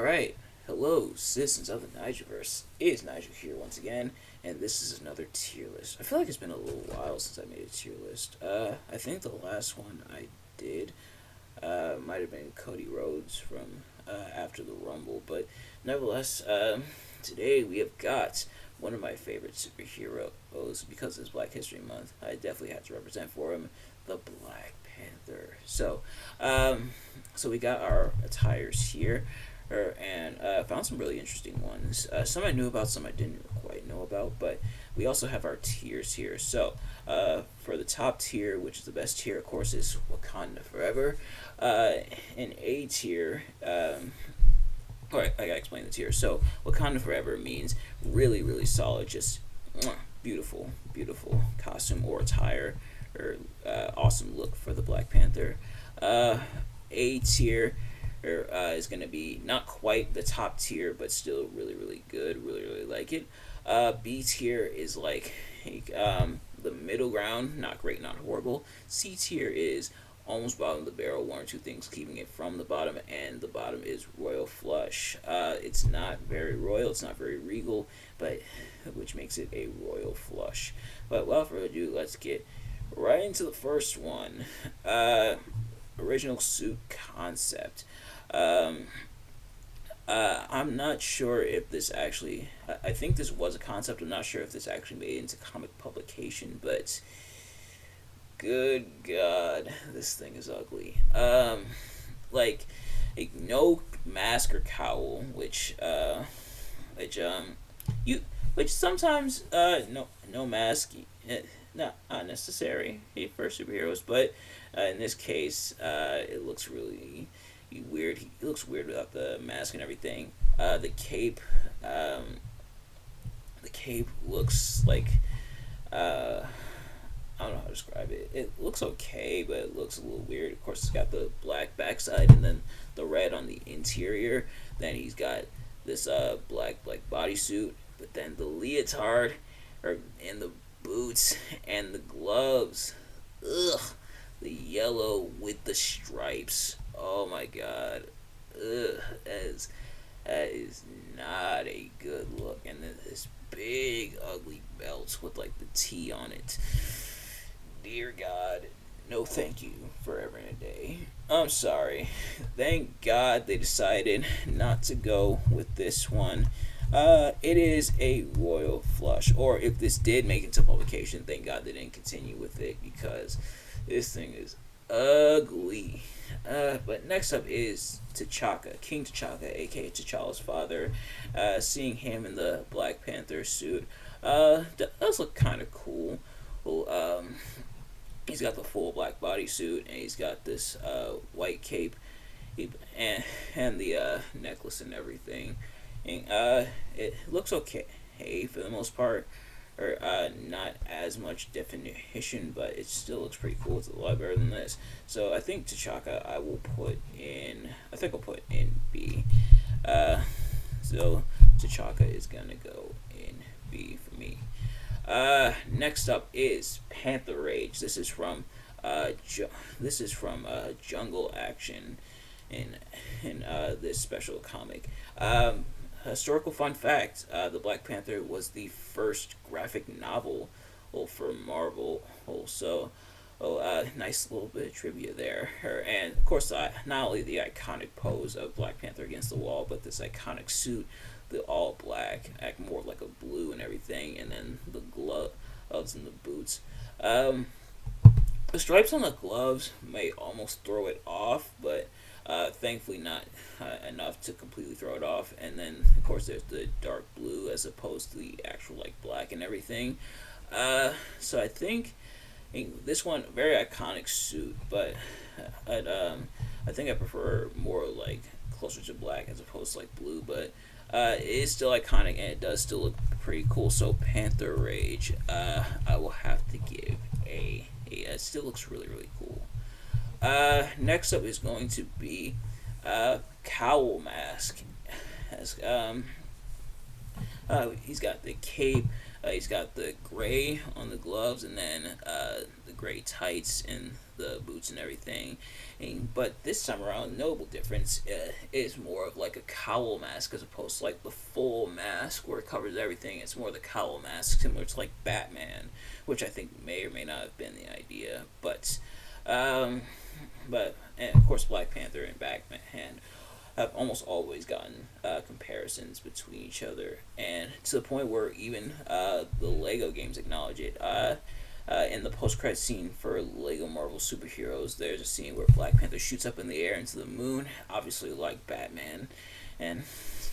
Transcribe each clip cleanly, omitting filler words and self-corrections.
Alright, hello, citizens of the Nigerverse. It is Nigel here once again, and this is another tier list. I feel like it's been a little while since I made a tier list. I think the last one I did might have been Cody Rhodes from after the Rumble, but nevertheless, today we have got one of my favorite superheroes because it's Black History Month. I definitely have to represent for him, the Black Panther. So we got our attires here and found some really interesting ones. Some I knew about, some I didn't quite know about, but we also have our tiers here. So, for the top tier, which is the best tier, of course, is Wakanda Forever. In A tier, alright, I gotta explain the tier. So, Wakanda Forever means really, really solid, just beautiful, beautiful costume or attire or awesome look for the Black Panther. A tier is going to be not quite the top tier, but still really, really good. Really, really like it. B tier is like the middle ground, not great, not horrible. C tier is almost bottom of the barrel, one or two things keeping it from the bottom, and the bottom is royal flush. It's not very royal, it's not very regal, but which makes it a royal flush. But without further ado, let's get right into the first one. Original suit concept. I'm not sure if this actually. I think this was a concept. I'm not sure if this actually made it into comic publication, but good God, this thing is ugly. Like, no mask or cowl, which you, which sometimes no mask, not necessary for superheroes, but in this case, it looks really weird. He looks weird without the mask and everything. The cape looks like I don't know how to describe it. It looks okay, but it looks a little weird. Of course, it's got the black backside and then the red on the interior. Then he's got this black bodysuit, but then the leotard, and the boots and the gloves. Ugh, the yellow with the stripes. Oh my God. Ugh, that is not a good look. And then this big ugly belt with like the T on it. Dear God, no thank you forever and a day. I'm sorry. Thank God they decided not to go with this one. It is a royal flush. Or if this did make it to publication, thank God they didn't continue with it because this thing is ugly. But next up is T'Chaka, King T'Chaka, aka T'Challa's father. Seeing him in the Black Panther suit does look kind of cool. Well, he's got the full black bodysuit, and he's got this white cape, and the necklace and everything. And it looks okay for the most part, or not as much definition, but it still looks pretty cool. It's a lot better than this. So I think T'Chaka I'll put in B. So T'Chaka is gonna go in B for me. Next up is Panther Rage. This is from Jungle Action in this special comic. Historical fun fact: the Black Panther was the first graphic novel for Marvel. Nice little bit of trivia there. And of course, not only the iconic pose of Black Panther against the wall, but this iconic suit, the all black, act more like a blue and everything, and then the gloves and the boots. The stripes on the gloves may almost throw it off, but thankfully not enough to completely throw it off. And then of course there's the dark blue as opposed to the actual like black and everything. So I think this one very iconic suit, but I think I prefer more like closer to black as opposed to like blue, but it is still iconic and it does still look pretty cool. So Panther Rage, I will have to give a. It still looks really, really cool. Next up is going to be Cowl Mask. As, he's got the cape, He's got the gray on the gloves, and then the gray tights and the boots and everything. But this time around, notable difference is more of like a cowl mask as opposed to like the full mask where it covers everything. It's more the cowl mask, similar to like Batman, which I think may or may not have been the idea. Um, but and of course, Black Panther and Batman have almost always gotten comparisons between each other, and to the point where even the Lego games acknowledge it. In the post-credit scene for Lego Marvel Superheroes, there's a scene where Black Panther shoots up in the air into the moon, obviously like Batman, and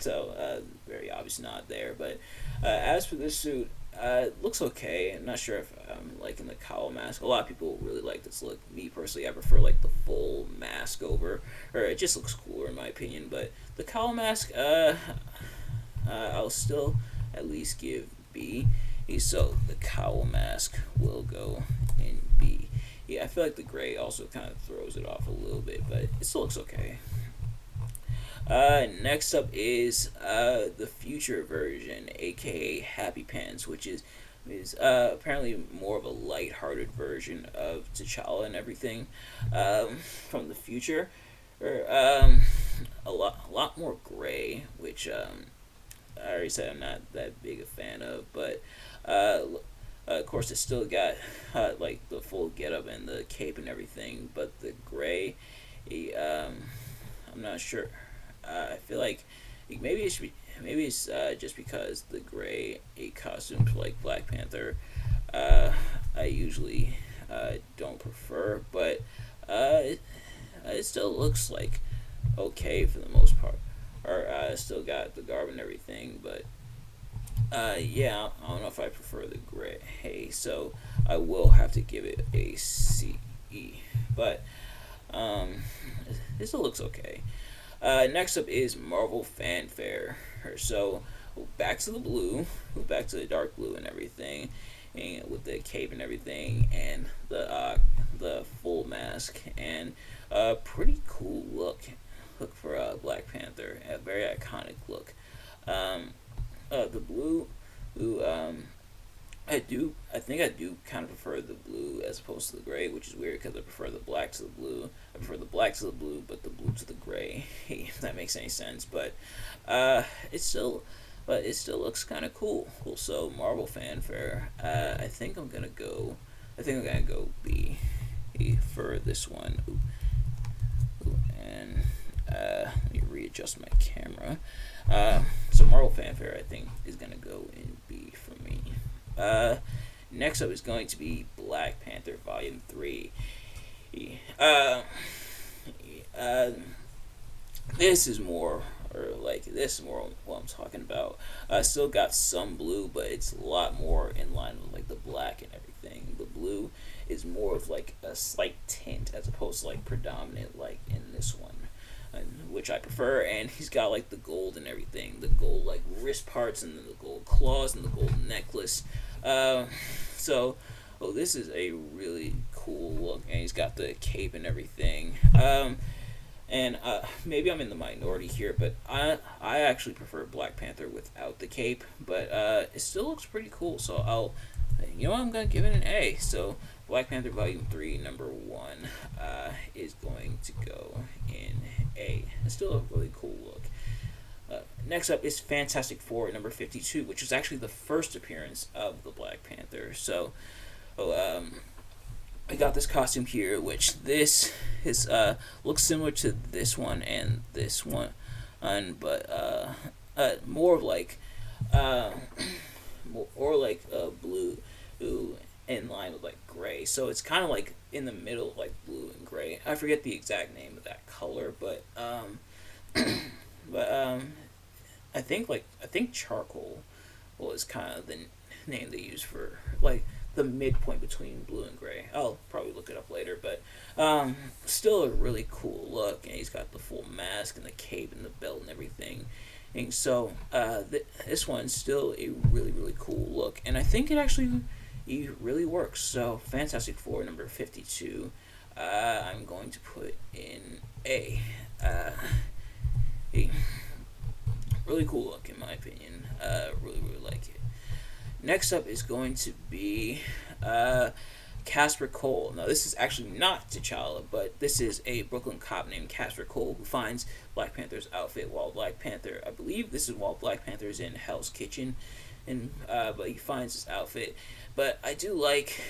so very obvious nod there. But as for this suit, it looks okay. I'm not sure if I'm liking the cowl mask. A lot of people really like this look. Me personally, I prefer like the full mask over, or it just looks cooler in my opinion. But the cowl mask, I'll still at least give B. So the cowl mask will go in B. Yeah, I feel like the gray also kind of throws it off a little bit, but it still looks okay. Next up is the future version, aka Happy Pants, which is apparently more of a light-hearted version of T'Challa and everything from the future. A lot more gray, which I already said I'm not that big a fan of, but of course it's still got like the full getup and the cape and everything, but the gray, I'm not sure. I feel like maybe it's just because the gray a costume for like Black Panther, I usually don't prefer, but it still looks like okay for the most part. Or still got the garb and everything, but yeah, I don't know if I prefer the gray. Hey, so I will have to give it a C. But um, it still looks okay. Next up is Marvel Fanfare. So back to the blue, back to the dark blue and everything, and with the cape and everything, and the full mask, and a pretty cool look for Black Panther, a very iconic look. The blue, ooh, I think I do kind of prefer the blue as opposed to the gray, which is weird because I prefer the black to the blue. I prefer the black to the blue, but the blue to the gray. If that makes any sense, but it still, it still looks kind of cool. Cool. So Marvel Fanfare. I think I'm gonna go. I think I'm gonna go B for this one. And let me readjust my camera. So Marvel Fanfare, I think, is gonna go in B for me. Next up is going to be Black Panther Volume 3. Uh, uh, this is more, this is more what I'm talking about. I still got some blue, but it's a lot more in line with like the black and everything. The blue is more of like a slight tint as opposed to like predominant like in this one, which I prefer. And he's got like the gold and everything, the gold like wrist parts and the gold claws and the gold necklace. So, this is a really cool look, and he's got the cape and everything. And maybe I'm in the minority here, but I actually prefer Black Panther without the cape, but it still looks pretty cool. So I'm gonna give it an A. So Black Panther Volume 3, number 1, is going to go in A. It's still a really cool look. Next up is Fantastic Four, number 52, which was actually the first appearance of the Black Panther. So, I got this costume here, which this is looks similar to this one and this one, but more of like blue in line with like gray. So it's kind of like in the middle of like blue and gray. I forget the exact name of that color, but but I think charcoal was kind of the name they use for like the midpoint between blue and gray. I'll probably look it up later, but still a really cool look. And he's got the full mask and the cape and the belt and everything. And so this one's still a really really cool look, and I think it really works. So Fantastic Four number 52, I'm going to put in A. A really cool look in my opinion. Really really like it. Next up is going to be uh, Casper Cole. Now, this is actually not T'Challa, but this is a Brooklyn cop named Casper Cole who finds Black Panther's outfit while Black Panther, I believe this is while Black Panther is in Hell's Kitchen, and but he finds his outfit. But I do like,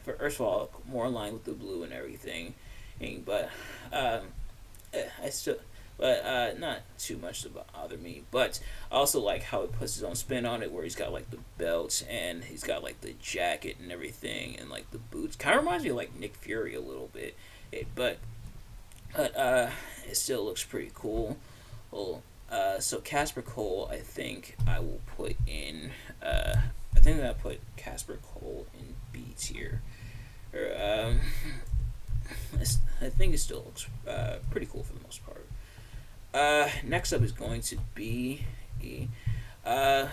first of all, more in line with the blue and everything, but um, I still not too much to bother me. But I also like how he puts his own spin on it, where he's got like the belt and he's got like the jacket and everything, and like the boots. Kind of reminds me of like Nick Fury a little bit, but it still looks pretty cool. Well, so Casper Cole, I think I will put in. I think I put Casper Cole in B tier. Or, I think it still looks pretty cool for the most part. Next up is going to be uh,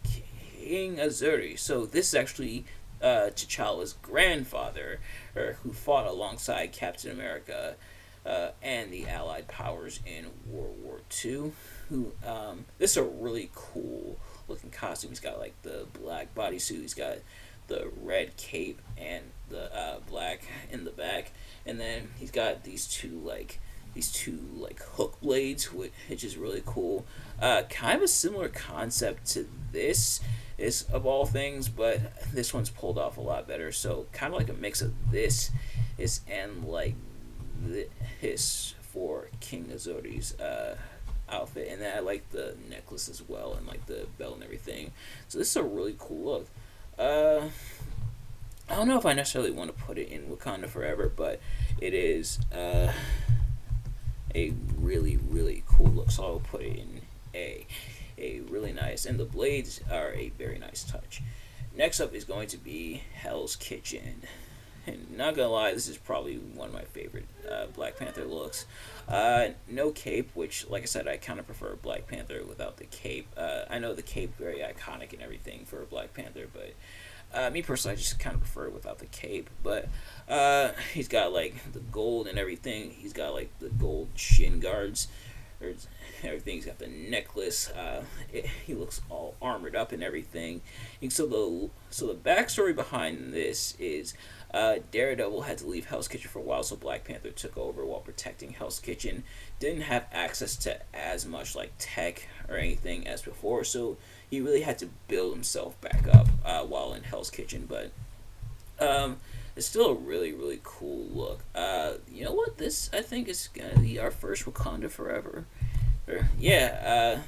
King Azuri. So this is actually T'Challa's grandfather, who fought alongside Captain America and the Allied powers in World War II. Who this is a really cool looking costume. He's got like the black bodysuit. He's got the red cape and the black in the back, and then he's got these two like hook blades, which is really cool. Kind of a similar concept to this is of all things, but this one's pulled off a lot better. So kind of like a mix of this is and like this for King Azori's outfit, and then I like the necklace as well, and like the belt and everything. So this is a really cool look. I don't know if I necessarily want to put it in Wakanda Forever, but it is a really really cool look. So I'll put it in a really nice, and the blades are a very nice touch. Next up is going to be Hell's Kitchen. And not gonna lie, this is probably one of my favorite Black Panther looks. No cape, which, like I said, I kind of prefer Black Panther without the cape. I know the cape very iconic and everything for Black Panther, but me personally, I just kind of prefer it without the cape. But he's got like the gold and everything. He's got like the gold shin guards, or everything. He's got the necklace. He looks all armored up and everything. And so the backstory behind this is Daredevil had to leave Hell's Kitchen for a while, so Black Panther took over while protecting Hell's Kitchen. Didn't have access to as much like tech or anything as before, so he really had to build himself back up while in Hell's Kitchen. But it's still a really really cool look. You know what? This I think is gonna be our first Wakanda Forever. This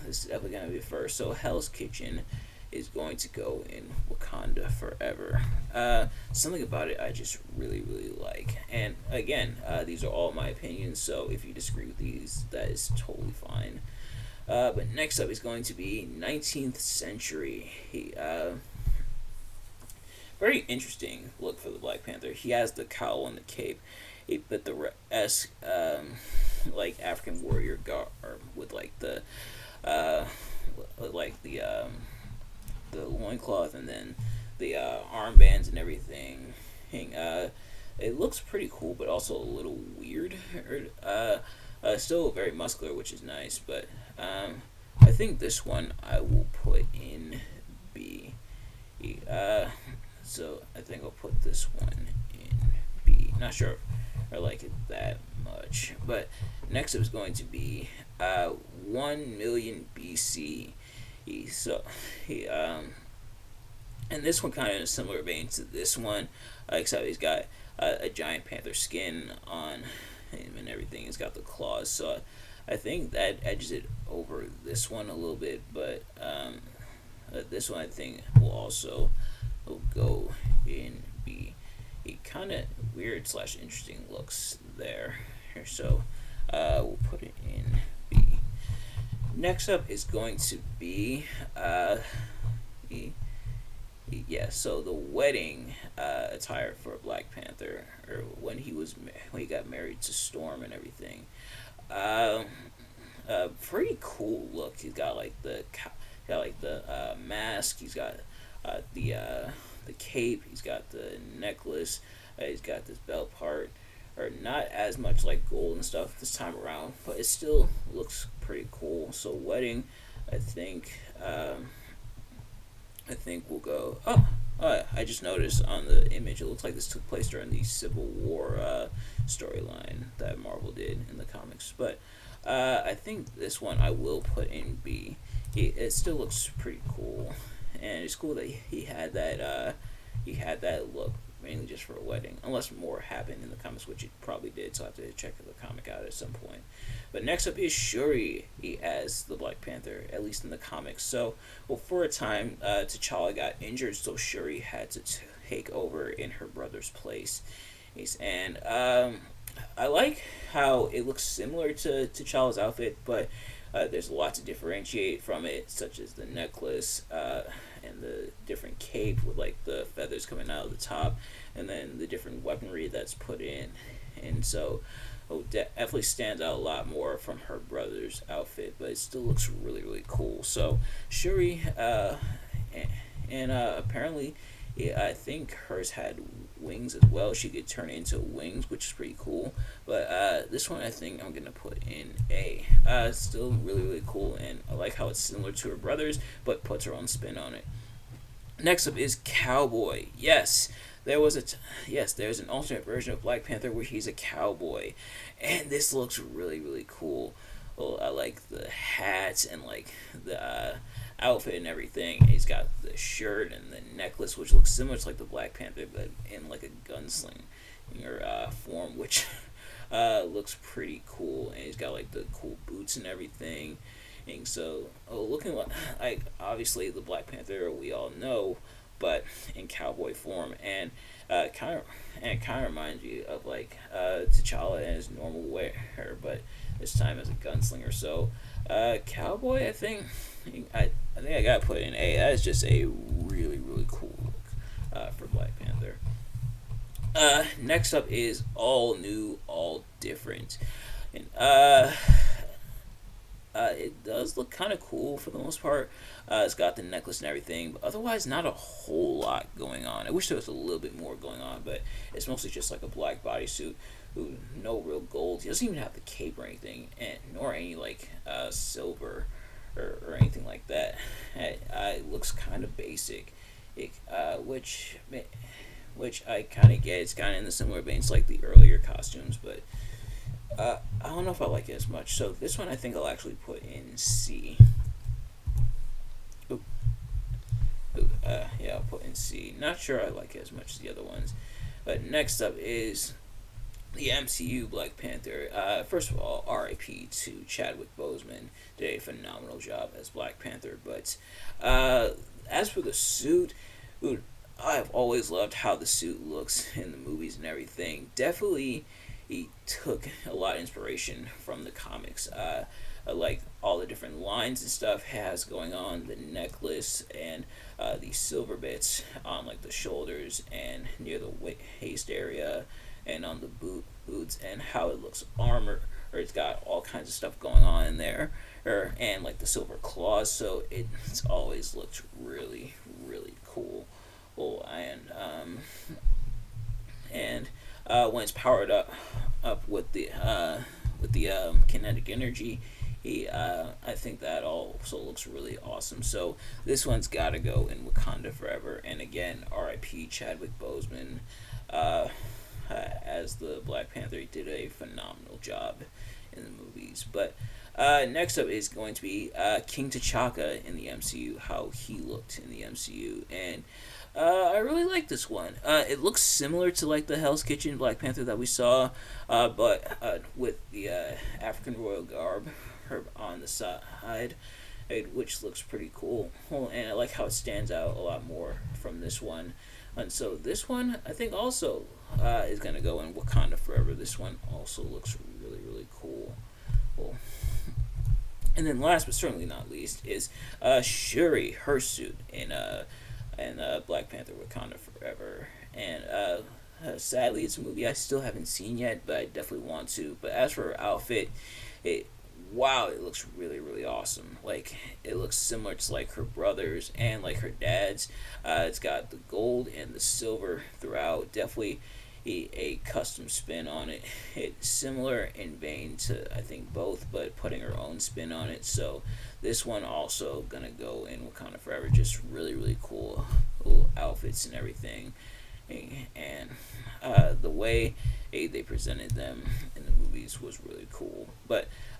is definitely gonna be first. So Hell's Kitchen is going to go in Wakanda Forever. Something about it I just really, really like. And again, these are all my opinions, so if you disagree with these, that is totally fine. But next up is going to be 19th Century. Very interesting look for the Black Panther. He has the cowl and the cape, but the like African warrior garb with like the the loincloth and then the armbands and everything. It looks pretty cool, but also a little weird. Still very muscular, which is nice, but I think this one I will put in B. So I think I'll put this one in B. Not sure if I like it that much, but next up is going to be 1 million BC. And this one kind of in a similar vein to this one, except he's got a giant panther skin on him and everything. He's got the claws, so I think that edges it over this one a little bit. But this one I think will go in B. Kind of weird / interesting looks there. So we'll put it in B. Next up is going to be so the wedding attire for Black Panther, or when he got married to Storm and everything. Pretty cool look. He's got like the mask. He's got the cape. He's got the necklace. He's got this belt part. Or not as much like gold and stuff this time around, but it still looks pretty cool. So wedding, I think I think we'll go. Oh, I just noticed on the image, it looks like this took place during the Civil War storyline that Marvel did in the comics. But I think this one I will put in B. It still looks pretty cool, and it's cool that he had that look mainly just for a wedding, unless more happened in the comics, which it probably did. So I have to check the comic out at some point. But next up is Shuri as the Black Panther, at least in the comics. So, well, for a time, T'Challa got injured, so Shuri had to take over in her brother's place. And I like how it looks similar to T'Challa's outfit, but there's a lot to differentiate from it, such as the necklace and the different cape with like the feathers coming out of the top, and then the different weaponry that's put in. And so, definitely stands out a lot more from her brother's outfit, but it still looks really, really cool. So, Shuri, and apparently, yeah, I think hers had wings as well. She could turn into wings, which is pretty cool. But this one, I think I'm gonna put in A. It's still really, really cool, and I like how it's similar to her brother's, but puts her own spin on it. Next up is Cowboy. Yes, there's an alternate version of Black Panther where he's a cowboy, and this looks really, really cool. Well, I like the hat and like the outfit and everything. He's got the shirt and the necklace, which looks similar to like the Black Panther, but in like a gunslinger form, which looks pretty cool. And he's got like the cool boots and everything. And so, looking like obviously the Black Panther we all know, but in cowboy form, and it kind of reminds you of like T'Challa in his normal wear, but this time as a gunslinger. So, cowboy, I think I gotta put in A. That is just a really, really cool look for Black Panther. Next up is all new, all different, and it does look kind of cool for the most part. It's got the necklace and everything, but otherwise, not a whole lot going on. I wish there was a little bit more going on, but it's mostly just like a black bodysuit. No real gold. He doesn't even have the cape or anything, and nor any like silver or anything like that. It looks kind of basic, which I kind of get. It's kind of in the similar veins like the earlier costumes, but I don't know if I like it as much. So this one I think I'll actually put in C. Yeah, I'll put in C. Not sure I like it as much as the other ones. But next up is the MCU Black Panther. First of all, R.I.P. to Chadwick Boseman. Did a phenomenal job as Black Panther. But as for the suit, dude, I've always loved how the suit looks in the movies and everything. Definitely, he took a lot of inspiration from the comics. Like all the different lines and stuff has going on, the necklace and the silver bits on like the shoulders and near the waist area and on the boots, and how it looks armor, or it's got all kinds of stuff going on in there, and like the silver claws. So it's always looked really, really cool. Well, and when it's powered up with the kinetic energy, I think that also looks really awesome. So this one's got to go in Wakanda Forever. And again, R.I.P. Chadwick Boseman as the Black Panther. He did a phenomenal job in the movies. But next up is going to be King T'Chaka in the MCU, how he looked in the MCU. And I really like this one. It looks similar to like the Hell's Kitchen Black Panther that we saw, but with the African royal garb on the side, which looks pretty cool. And I like how it stands out a lot more from this one. And so this one, I think, also is going to go in Wakanda Forever. This one also looks really, really cool. And then last but certainly not least is Shuri, her suit in Black Panther Wakanda Forever. And sadly, it's a movie I still haven't seen yet, but I definitely want to. But as for her outfit, it looks really, really awesome. Like, it looks similar to like her brother's and like her dad's. It's got the gold and the silver throughout. Definitely a custom spin on it. It's similar in vein to I think both, but putting her own spin on it. So this one also gonna go in Wakanda Forever. Just really really cool outfits and everything, and the way they presented them in the movies was really cool.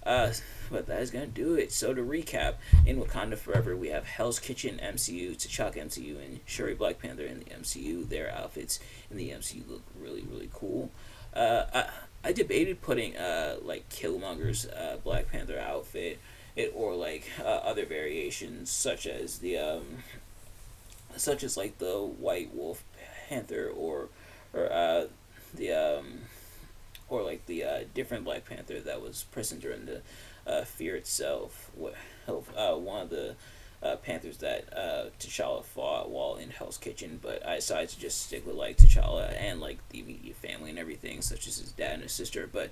Uh, but that is gonna do it. So to recap, in Wakanda Forever, we have Hell's Kitchen MCU, T'Chaka MCU, and Shuri Black Panther in the MCU. Their outfits in the MCU look really really cool. I debated putting like Killmonger's Black Panther outfit, or like other variations such as like the White Wolf Panther, or the or like the different Black Panther that was present during the Fear itself. One of the Panthers that T'Challa fought while in Hell's Kitchen, but I decided to just stick with like T'Challa and like the immediate family and everything, such as his dad and his sister. But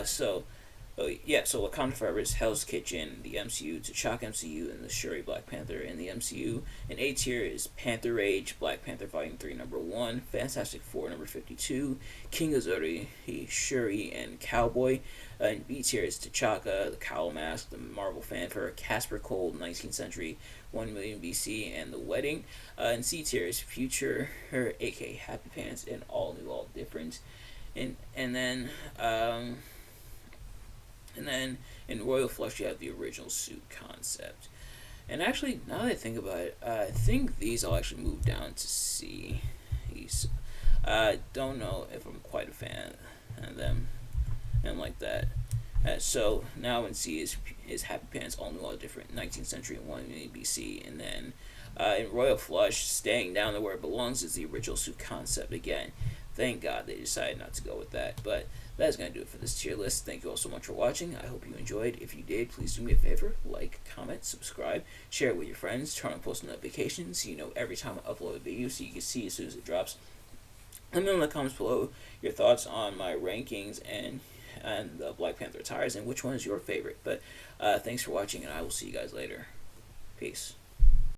so yeah, so Wakanda Forever is Hell's Kitchen, the MCU, T'Chaka MCU, and the Shuri Black Panther in the MCU. And A tier is Panther Rage, Black Panther Volume 3, Number 1, Fantastic Four, Number 52, King Azuri, Shuri, and Cowboy. And B tier is T'Chaka, the Cowl Mask, the Marvel Fanfare, Casper Cold, 19th Century, 1 million BC, and The Wedding. And C tier is Future, aka Happy Pants, and All New, All Different. And then and then in Royal Flush, you have the original suit concept. And actually, now that I think about it, I think these I'll actually move down to C. I don't know if I'm quite a fan of them and like that. So now in C is Happy Pants, All New, All Different, 19th Century, 1 million BC. And then in Royal Flush, staying down to where it belongs is the original suit concept again. Thank God they decided not to go with that. But that is going to do it for this tier list. Thank you all so much for watching. I hope you enjoyed. If you did, please do me a favor. Like, comment, subscribe, share it with your friends, turn on post notifications so you know every time I upload a video so you can see as soon as it drops. Let me know in the comments below your thoughts on my rankings and the Black Panther attires and which one is your favorite. But thanks for watching, and I will see you guys later. Peace.